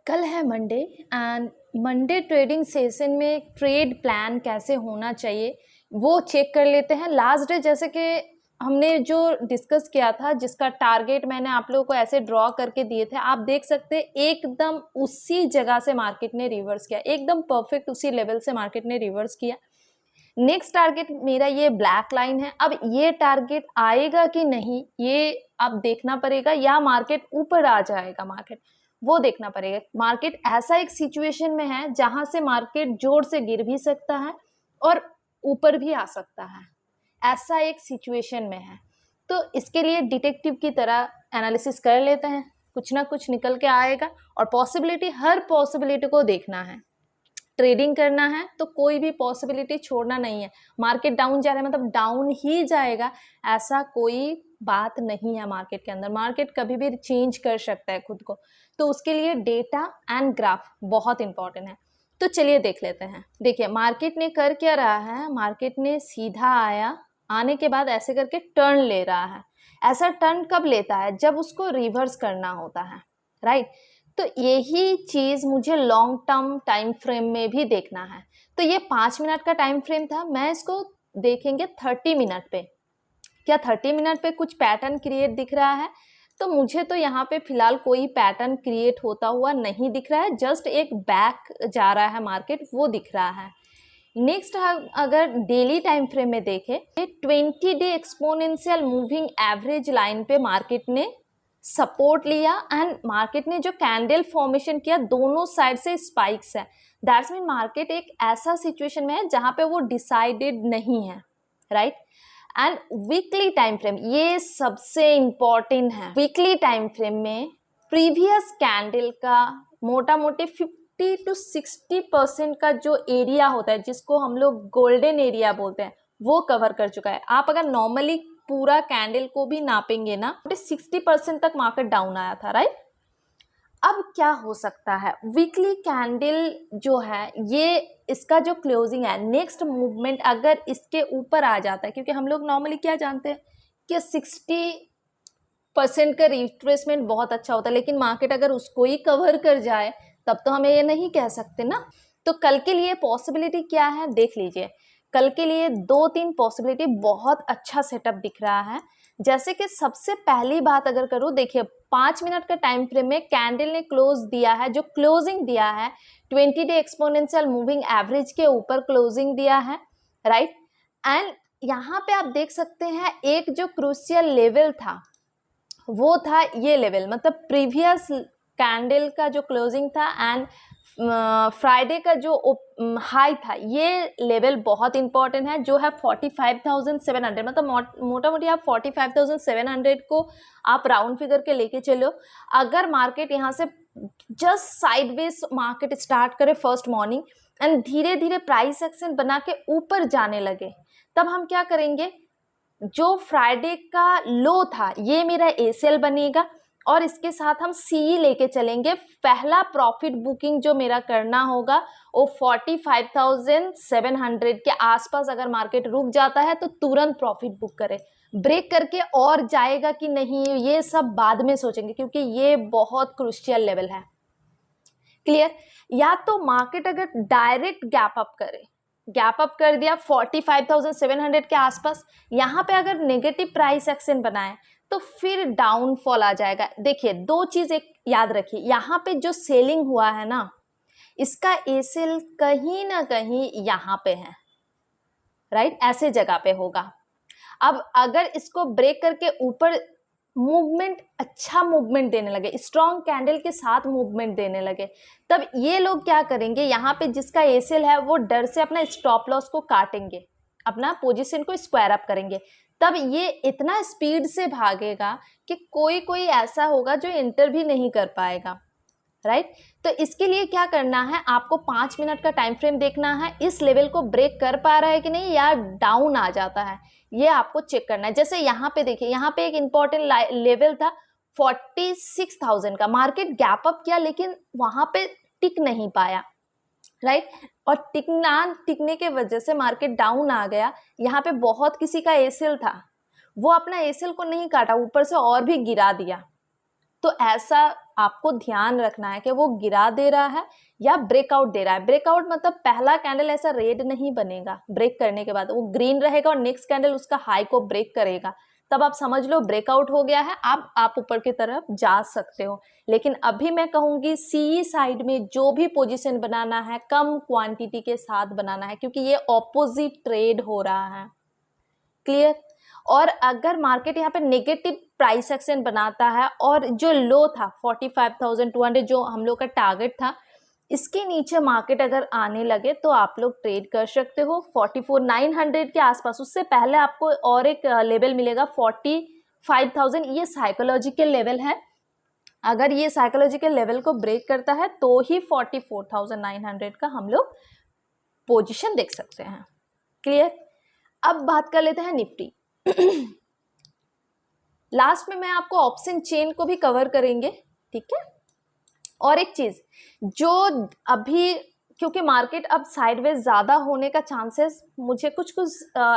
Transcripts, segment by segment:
कल है Monday and Monday trading session में ट्रेड प्लान कैसे होना चाहिए वो चेक कर लेते हैं। लास्ट डे जैसे कि हमने जो डिस्कस किया था, जिसका टारगेट मैंने आप लोगों को ऐसे ड्रॉ करके दिए थे, आप देख सकते हैं एकदम उसी जगह से मार्केट ने रिवर्स किया, एकदम परफेक्ट उसी लेवल से मार्केट ने रिवर्स किया। नेक्स्ट टारगेट मेरा ये ब्लैक लाइन है। अब ये टारगेट आएगा कि नहीं ये अब देखना पड़ेगा, या मार्केट ऊपर आ जाएगा, मार्केट वो देखना पड़ेगा। मार्केट ऐसा एक सिचुएशन में है जहां से मार्केट जोर से गिर भी सकता है और ऊपर भी आ सकता है, ऐसा एक सिचुएशन में है। तो इसके लिए डिटेक्टिव की तरह एनालिसिस कर लेते हैं, कुछ ना कुछ निकल के आएगा और पॉसिबिलिटी, हर पॉसिबिलिटी को देखना है। ट्रेडिंग करना है तो कोई भी पॉसिबिलिटी छोड़ना नहीं है। मार्केट डाउन जा रहा है मतलब डाउन ही जाएगा, ऐसा कोई बात नहीं है मार्केट के अंदर। मार्केट कभी भी चेंज कर सकता है खुद को, तो उसके लिए डेटा एंड ग्राफ बहुत इंपॉर्टेंट है। तो चलिए देख लेते हैं। देखिए मार्केट ने कर क्या रहा है, मार्केट ने सीधा आया, आने के बाद ऐसे करके टर्न ले रहा है। ऐसा टर्न कब लेता है? जब उसको रिवर्स करना होता है, राइट। तो यही चीज़ मुझे लॉन्ग टर्म टाइम फ्रेम में भी देखना है। तो ये 5 मिनट का टाइम फ्रेम था, मैं इसको देखेंगे 30 मिनट पे। क्या 30 मिनट पे कुछ पैटर्न क्रिएट दिख रहा है? तो मुझे तो यहाँ पे फिलहाल कोई पैटर्न क्रिएट होता हुआ नहीं दिख रहा है, जस्ट एक बैक जा रहा है मार्केट, वो दिख रहा है। नेक्स्ट अगर डेली टाइम फ्रेम में देखें, 20 day exponential moving average line पे मार्केट ने सपोर्ट लिया एंड मार्केट ने जो कैंडल फॉर्मेशन किया, दोनों साइड से स्पाइक्स है। दैट्स मीन मार्केट एक ऐसा सिचुएशन में है जहां पे वो डिसाइडेड नहीं है, right. And weekly time frame ये सबसे इंपॉर्टेंट है। वीकली टाइम फ्रेम में प्रीवियस कैंडल का मोटा मोटी 50 to 60% का जो एरिया होता है, जिसको हम लोग गोल्डन एरिया बोलते हैं, वो कवर कर चुका है। आप अगर नॉर्मली पूरा कैंडल को भी नापेंगे ना, 60% तक मार्केट डाउन आया था, राइट। अब क्या हो सकता है? वीकली कैंडल जो है, ये इसका जो क्लोजिंग है, नेक्स्ट मूवमेंट अगर इसके ऊपर आ जाता है, क्योंकि हम लोग नॉर्मली क्या जानते हैं कि 60% का रिट्रेसमेंट बहुत अच्छा होता है, लेकिन मार्केट अगर उसको ही कवर कर जाए तब तो हमें ये नहीं कह सकते ना। तो कल के लिए पॉसिबिलिटी क्या है देख लीजिए। कल के लिए 2-3 पॉसिबिलिटी बहुत अच्छा सेटअप दिख रहा है। जैसे कि सबसे पहली बात अगर करूँ, देखिए 5 मिनट का टाइम फ्रेम में कैंडल ने क्लोज दिया है, जो क्लोजिंग दिया है 20 डे एक्सपोनेंशियल मूविंग एवरेज के ऊपर क्लोजिंग दिया है, राइट। एंड यहाँ पे आप देख सकते हैं एक जो क्रूशियल लेवल था वो था ये लेवल, मतलब प्रीवियस कैंडल का जो क्लोजिंग था एंड फ्राइडे का जो हाई था, ये लेवल बहुत इंपॉर्टेंट है, जो है 45,700। मतलब मोटा मोटी आप 45,700 को आप राउंड फिगर के लेके चलो। अगर मार्केट यहाँ से जस्ट साइडवेज मार्केट स्टार्ट करे फर्स्ट मॉर्निंग एंड धीरे धीरे प्राइस एक्शन बना के ऊपर जाने लगे, तब हम क्या करेंगे? जो फ्राइडे का लो था ये मेरा एसीएल बनेगा और इसके साथ हम सीई लेके चलेंगे। पहला प्रॉफिट बुकिंग जो मेरा करना होगा वो 45,700 के आसपास अगर मार्केट रुक जाता है तो तुरंत प्रॉफिट बुक करें। ब्रेक करके और जाएगा कि नहीं ये सब बाद में सोचेंगे, क्योंकि ये बहुत क्रूशियल लेवल है। क्लियर? या तो मार्केट अगर डायरेक्ट गैप अप करे, गैप अप कर दिया 45,700 के आसपास, यहाँ पे अगर नेगेटिव प्राइस एक्शन बनाए तो फिर डाउनफॉल आ जाएगा। देखिए दो चीज एक याद रखिए, यहाँ पे जो सेलिंग हुआ है ना, इसका एसेल कहीं ना कहीं यहाँ पे है, राइट, ऐसे जगह पे होगा। अब अगर इसको ब्रेक करके ऊपर मूवमेंट, अच्छा मूवमेंट देने लगे, स्ट्रॉन्ग कैंडल के साथ मूवमेंट देने लगे, तब ये लोग क्या करेंगे? यहाँ पे जिसका एसेल है वो डर से अपना स्टॉप लॉस को काटेंगे, अपना पोजीशन को स्क्वायर अप करेंगे। तब ये इतना स्पीड से भागेगा कि कोई कोई ऐसा होगा जो एंटर भी नहीं कर पाएगा, राइट। तो इसके लिए क्या करना है? आपको 5 मिनट का टाइम फ्रेम देखना है, इस लेवल को ब्रेक कर पा रहा है कि नहीं या डाउन आ जाता है, ये आपको चेक करना है। जैसे यहाँ पे देखिए, यहाँ पे एक इंपॉर्टेंट लेवल था 46,000 का, मार्केट गैप अप किया लेकिन वहां पे टिक नहीं पाया, राइट। और टिकने के वजह से मार्केट डाउन आ गया। यहाँ पे बहुत किसी का एसेल था, वो अपना एसेल को नहीं काटा, ऊपर से और भी गिरा दिया। तो ऐसा आपको ध्यान रखना है कि वो गिरा दे रहा है या ब्रेकआउट दे रहा है। ब्रेकआउट मतलब पहला कैंडल ऐसा रेड नहीं बनेगा, ब्रेक करने के बाद वो ग्रीन रहेगा और नेक्स्ट कैंडल उसका हाई को ब्रेक करेगा, तब आप समझ लो ब्रेकआउट हो गया है, अब आप ऊपर की तरफ जा सकते हो। लेकिन अभी मैं कहूंगी सी साइड में जो भी पोजीशन बनाना है कम क्वांटिटी के साथ बनाना है, क्योंकि ये ऑपोजिट ट्रेड हो रहा है। क्लियर? और अगर मार्केट यहाँ पे नेगेटिव प्राइस एक्शन बनाता है और जो लो था 45,200 जो हम लोग का टारगेट था, इसके नीचे मार्केट अगर आने लगे तो आप लोग ट्रेड कर सकते हो 44,900 के आसपास। उससे पहले आपको और एक लेवल मिलेगा 45,000, ये साइकोलॉजिकल लेवल है। अगर ये साइकोलॉजिकल लेवल को ब्रेक करता है तो ही 44,900 का हम लोग पोजीशन देख सकते हैं। क्लियर? अब बात कर लेते हैं निफ्टी। लास्ट में मैं आपको ऑप्शन चेन को भी कवर करेंगे, ठीक है। और एक चीज जो अभी, क्योंकि मार्केट अब साइडवेज ज्यादा होने का चांसेस, मुझे कुछ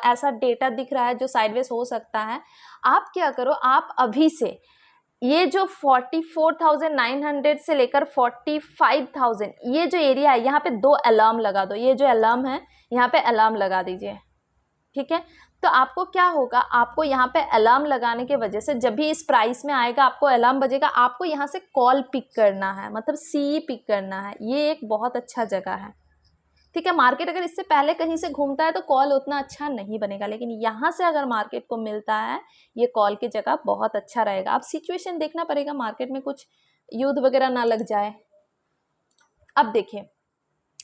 ऐसा डेटा दिख रहा है जो साइडवेज हो सकता है। आप क्या करो, आप अभी से ये जो 44,900 से लेकर 45,000 ये जो एरिया है, यहाँ पे 2 अलार्म लगा दो। ये जो अलार्म है यहाँ पे अलार्म लगा दीजिए, ठीक है। तो आपको क्या होगा, आपको यहाँ पे अलार्म लगाने की वजह से जब भी इस प्राइस में आएगा आपको अलार्म बजेगा, आपको यहाँ से कॉल पिक करना है, मतलब सी पिक करना है। ये एक बहुत अच्छा जगह है, ठीक है। मार्केट अगर इससे पहले कहीं से घूमता है तो कॉल उतना अच्छा नहीं बनेगा, लेकिन यहाँ से अगर मार्केट को मिलता है ये कॉल की जगह बहुत अच्छा रहेगा। अब सिचुएशन देखना पड़ेगा, मार्केट में कुछ युद्ध वगैरह ना लग जाए। अब देखिए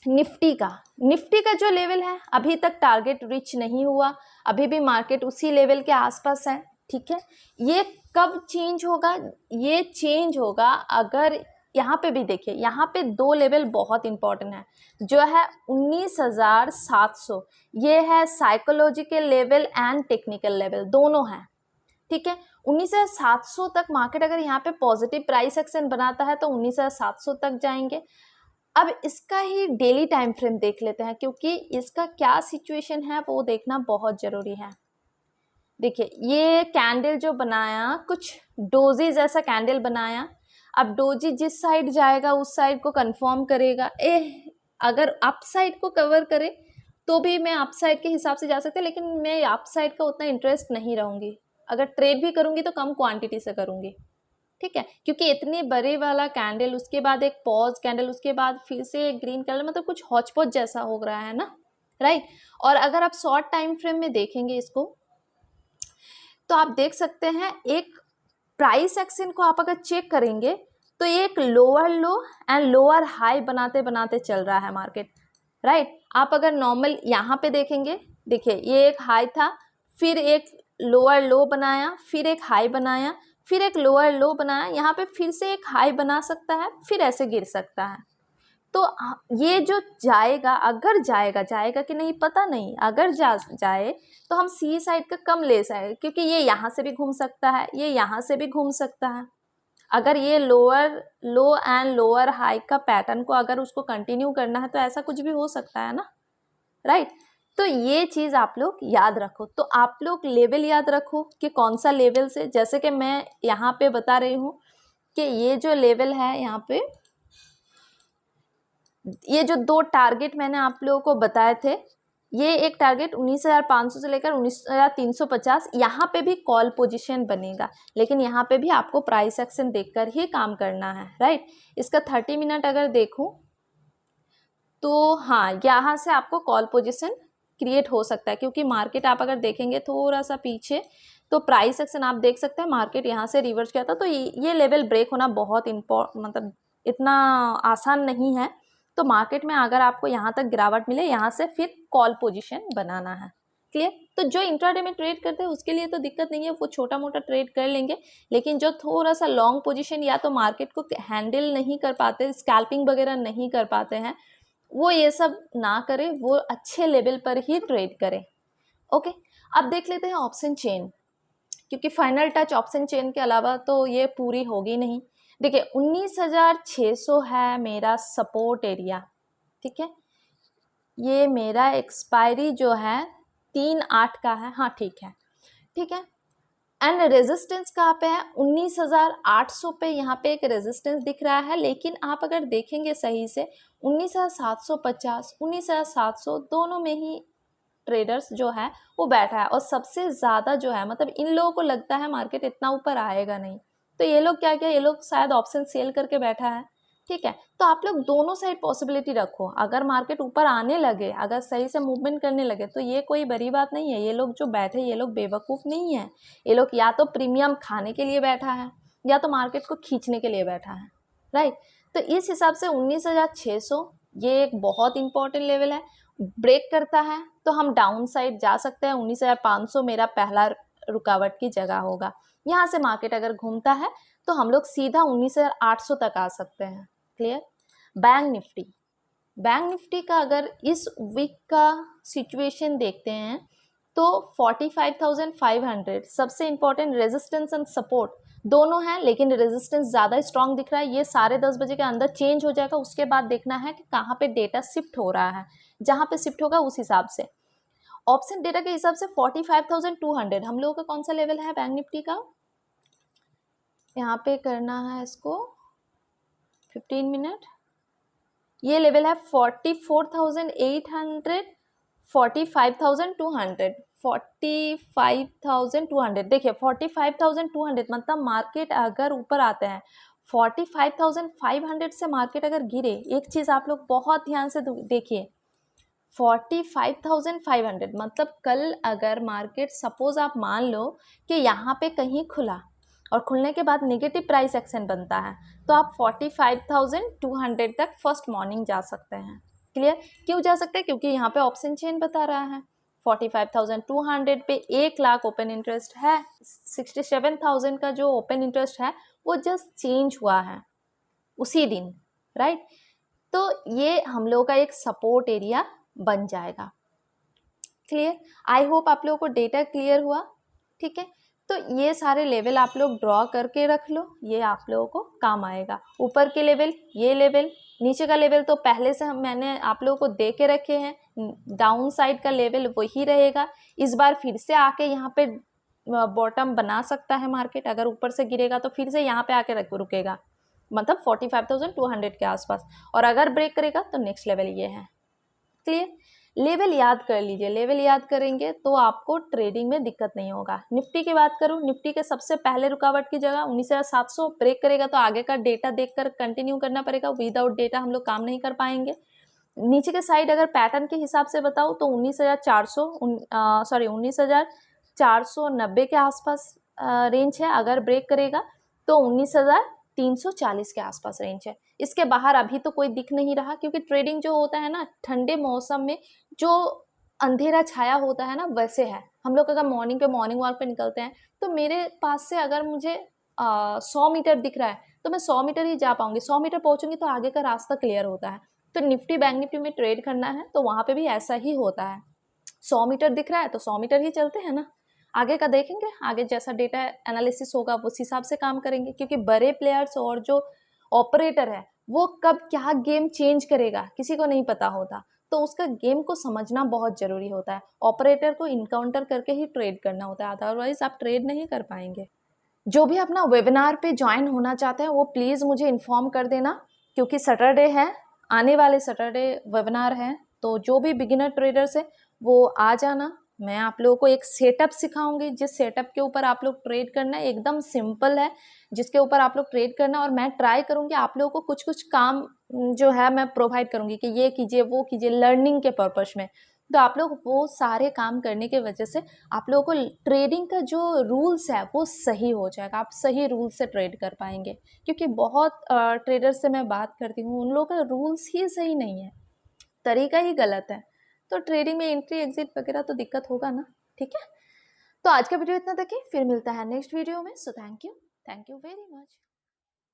निफ्टी का जो लेवल है अभी तक टारगेट रीच नहीं हुआ, अभी भी मार्केट उसी लेवल के आसपास है, ठीक है। ये कब चेंज होगा? ये चेंज होगा अगर यहाँ पे भी देखिए, यहाँ पे 2 लेवल बहुत इंपॉर्टेंट है, जो है 19,700, ये है psychological level and technical level, दोनों है, ठीक है। 19,700 तक मार्केट अगर यहाँ पे पॉजिटिव प्राइस एक्शन बनाता है तो 19,700 तक जाएंगे। अब इसका ही डेली टाइम फ्रेम देख लेते हैं, क्योंकि इसका क्या सिचुएशन है वो देखना बहुत जरूरी है। देखिए ये कैंडल जो बनाया, कुछ डोजी जैसा कैंडल बनाया। अब डोजी जिस साइड जाएगा उस साइड को कंफर्म करेगा। अगर अप साइड को कवर करे तो भी मैं अप साइड के हिसाब से जा सकते हैं, लेकिन मैं अप साइड का उतना इंटरेस्ट नहीं रहूंगी। अगर ट्रेड भी करूंगी तो कम क्वांटिटी से करूंगी, ठीक है। क्योंकि इतने बड़े वाला कैंडल, उसके बाद एक पॉज कैंडल, उसके बाद फिर से एक ग्रीन कैंडल, मतलब कुछ हौच पौच जैसा हो रहा है ना, राइट। और अगर आप शॉर्ट टाइम फ्रेम में देखेंगे इसको तो आप देख सकते हैं एक प्राइस एक्शन को आप अगर चेक करेंगे तो एक lower low and lower high बनाते बनाते चल रहा है मार्केट, राइट। आप अगर नॉर्मल यहाँ पे देखेंगे, देखिए ये एक हाई था, फिर एक लोअर लो बनाया, फिर एक हाई बनाया, फिर एक लोअर लो बनाया, यहाँ पे फिर से एक हाई बना सकता है, फिर ऐसे गिर सकता है। तो ये जो जाएगा, अगर जाएगा कि नहीं पता नहीं, अगर जाए तो हम सी साइड का कम ले जाए, क्योंकि ये यहाँ से भी घूम सकता है, ये यहाँ से भी घूम सकता है। अगर ये lower low and lower high का पैटर्न को अगर उसको कंटिन्यू करना है तो ऐसा कुछ भी हो सकता है ना, राइट। तो ये चीज़ आप लोग याद रखो। तो आप लोग लेवल याद रखो कि कौन सा लेवल से, जैसे कि मैं यहाँ पे बता रही हूँ कि ये जो लेवल है यहाँ पे, ये जो 2 टारगेट मैंने आप लोगों को बताए थे, ये एक टारगेट 19,500 से लेकर 19,350, यहाँ पे भी कॉल पोजीशन बनेगा, लेकिन यहाँ पे भी आपको प्राइस एक्शन देखकर ही काम करना है, राइट। इसका 30 मिनट अगर देखूँ तो हाँ, यहाँ से आपको कॉल पोजीशन क्रिएट हो सकता है, क्योंकि मार्केट आप अगर देखेंगे थोड़ा सा पीछे तो प्राइस एक्शन आप देख सकते हैं, मार्केट यहाँ से रिवर्स किया था, तो ये लेवल ब्रेक होना बहुत मतलब इतना आसान नहीं है। तो मार्केट में अगर आपको यहाँ तक गिरावट मिले, यहाँ से फिर कॉल पोजीशन बनाना है, क्लियर। तो जो इंट्राडे में ट्रेड करते हैं उसके लिए तो दिक्कत नहीं है, वो छोटा मोटा ट्रेड कर लेंगे, लेकिन जो थोड़ा सा लॉन्ग पोजीशन या तो मार्केट को हैंडल नहीं कर पाते, स्कैल्पिंग वगैरह नहीं कर पाते हैं, वो ये सब ना करे, वो अच्छे लेवल पर ही ट्रेड करे। ओके, अब देख लेते हैं ऑप्शन चेन, क्योंकि फाइनल टच ऑप्शन चेन के अलावा तो ये पूरी होगी नहीं। देखिए 19,600 है मेरा सपोर्ट एरिया, ठीक है। ये मेरा एक्सपायरी जो है 3/8 का है, हाँ ठीक है, ठीक है। एंड रेजिस्टेंस कहाँ पे है, 19,800 पे यहाँ पे एक रेजिस्टेंस दिख रहा है, लेकिन आप अगर देखेंगे सही से 19,750 19,700 दोनों में ही ट्रेडर्स जो है वो बैठा है। और सबसे ज़्यादा जो है मतलब इन लोगों को लगता है मार्केट इतना ऊपर आएगा नहीं, तो ये लोग क्या किया, ये लोग शायद ऑप्शन सेल करके बैठा है। ठीक है, तो आप लोग दोनों साइड पॉसिबिलिटी रखो। अगर मार्केट ऊपर आने लगे, अगर सही से मूवमेंट करने लगे, तो ये कोई बड़ी बात नहीं है। ये लोग जो बैठे, ये लोग बेवकूफ़ नहीं है। ये लोग या तो प्रीमियम खाने के लिए बैठा है या तो मार्केट को खींचने के लिए बैठा है, राइट। तो इस हिसाब से 19,600 ये एक बहुत इंपॉर्टेंट लेवल है। ब्रेक करता है तो हम डाउन साइड जा सकते हैं, 19,500 मेरा पहला रुकावट की जगह होगा। यहाँ से मार्केट अगर घूमता है तो हम लोग सीधा 19,800 तक आ सकते हैं। Clear. Bank Nifty, bank Nifty का अगर इस वीक का सिचुएशन देखते हैं तो 45,500 सबसे इंपॉर्टेंट रेजिस्टेंस एंड सपोर्ट दोनों हैं, लेकिन रेजिस्टेंस ज़्यादा स्ट्रॉन्ग दिख रहा है। ये 10:30 बजे के अंदर चेंज हो जाएगा, उसके बाद देखना है कि कहाँ पे डेटा शिफ्ट हो रहा है, जहाँ पे शिफ्ट होगा उस हिसाब से। ऑप्शन डेटा के हिसाब से 45,200 हम लोगों का कौन सा लेवल है बैंक निफ्टी का, यहाँ पे करना है इसको 15 मिनट। ये लेवल है 44,800 45,200 45,200। देखिए 45,200 मतलब मार्केट अगर ऊपर आते हैं, 45,500 से मार्केट अगर गिरे, एक चीज़ आप लोग बहुत ध्यान से देखिए, 45,500 मतलब कल अगर मार्केट सपोज आप मान लो कि यहाँ पे कहीं खुला और खुलने के बाद नेगेटिव प्राइस एक्शन बनता है, तो आप 45,200 तक फर्स्ट मॉर्निंग जा सकते हैं। क्लियर। क्यों जा सकते हैं, क्योंकि यहाँ पे ऑप्शन चेन बता रहा है 45,200 पे 1 लाख ओपन इंटरेस्ट है, 67,000 का जो ओपन इंटरेस्ट है वो जस्ट चेंज हुआ है उसी दिन, राइट। तो ये हम लोग का एक सपोर्ट एरिया बन जाएगा। क्लियर। आई होप आप लोगों को डेटा क्लियर हुआ। ठीक है, तो ये सारे लेवल आप लोग ड्रॉ करके रख लो, ये आप लोगों को काम आएगा। ऊपर के लेवल ये लेवल, नीचे का लेवल तो पहले से मैंने आप लोगों को दे के रखे हैं, डाउन साइड का लेवल वही रहेगा। इस बार फिर से आके यहाँ पे बॉटम बना सकता है मार्केट, अगर ऊपर से गिरेगा तो फिर से यहाँ पे आके रुकेगा, मतलब 45,200 के आसपास, और अगर ब्रेक करेगा तो नेक्स्ट लेवल ये है। क्लियर। लेवल याद कर लीजिए, लेवल याद करेंगे तो आपको ट्रेडिंग में दिक्कत नहीं होगा। निफ्टी की बात करूं, निफ्टी के सबसे पहले रुकावट की जगह 19,700 ब्रेक करेगा तो आगे का डेटा देखकर कंटिन्यू करना पड़ेगा, विदाउट डेटा हम लोग काम नहीं कर पाएंगे। नीचे के साइड अगर पैटर्न के हिसाब से बताऊं तो 19,490 के आसपास रेंज है, अगर ब्रेक करेगा तो 19,340 के आसपास रेंज है। इसके बाहर अभी तो कोई दिख नहीं रहा, क्योंकि ट्रेडिंग जो होता है ना ठंडे मौसम में जो अंधेरा छाया होता है ना वैसे है। हम लोग अगर मॉर्निंग पे मॉर्निंग वॉक पे निकलते हैं तो मेरे पास से अगर मुझे 100 मीटर दिख रहा है तो मैं 100 मीटर ही जा पाऊंगी, 100 मीटर पहुंचूंगी तो आगे का रास्ता क्लियर होता है। तो निफ्टी बैंक निफ्टी में ट्रेड करना है तो वहाँ पे भी ऐसा ही होता है, 100 मीटर दिख रहा है तो 100 मीटर ही चलते हैं ना, आगे का देखेंगे, आगे जैसा डेटा एनालिसिस होगा उस हिसाब से काम करेंगे। क्योंकि बड़े प्लेयर्स और जो ऑपरेटर है वो कब क्या गेम चेंज करेगा किसी को नहीं पता होता, तो उसका गेम को समझना बहुत ज़रूरी होता है। ऑपरेटर को इनकाउंटर करके ही ट्रेड करना होता है, अदरवाइज आप ट्रेड नहीं कर पाएंगे। जो भी अपना वेबिनार पे ज्वाइन होना चाहते हैं वो प्लीज़ मुझे इन्फॉर्म कर देना, क्योंकि सैटरडे है, आने वाले सैटरडे वेबिनार है। तो जो भी बिगिनर ट्रेडर्स है वो आ जाना, मैं आप लोगों को एक सेटअप सिखाऊंगी, जिस सेटअप के ऊपर आप लोग ट्रेड करना है, एकदम सिंपल है, जिसके ऊपर आप लोग ट्रेड करना। और मैं ट्राई करूंगी आप लोगों को कुछ कुछ काम जो है मैं प्रोवाइड करूंगी कि ये कीजिए वो कीजिए लर्निंग के पर्पस में। तो आप लोग वो सारे काम करने की वजह से आप लोगों को ट्रेडिंग का जो रूल्स है वो सही हो जाएगा, आप सही रूल्स से ट्रेड कर पाएंगे। क्योंकि बहुत ट्रेडर से मैं बात करती हूँ, उन लोगों का रूल्स ही सही नहीं है, तरीका ही गलत है, तो ट्रेडिंग में एंट्री एग्जिट वगैरह तो दिक्कत होगा ना। ठीक है, तो आज का वीडियो इतना तक ही, फिर मिलता है नेक्स्ट वीडियो में। So thank you very much.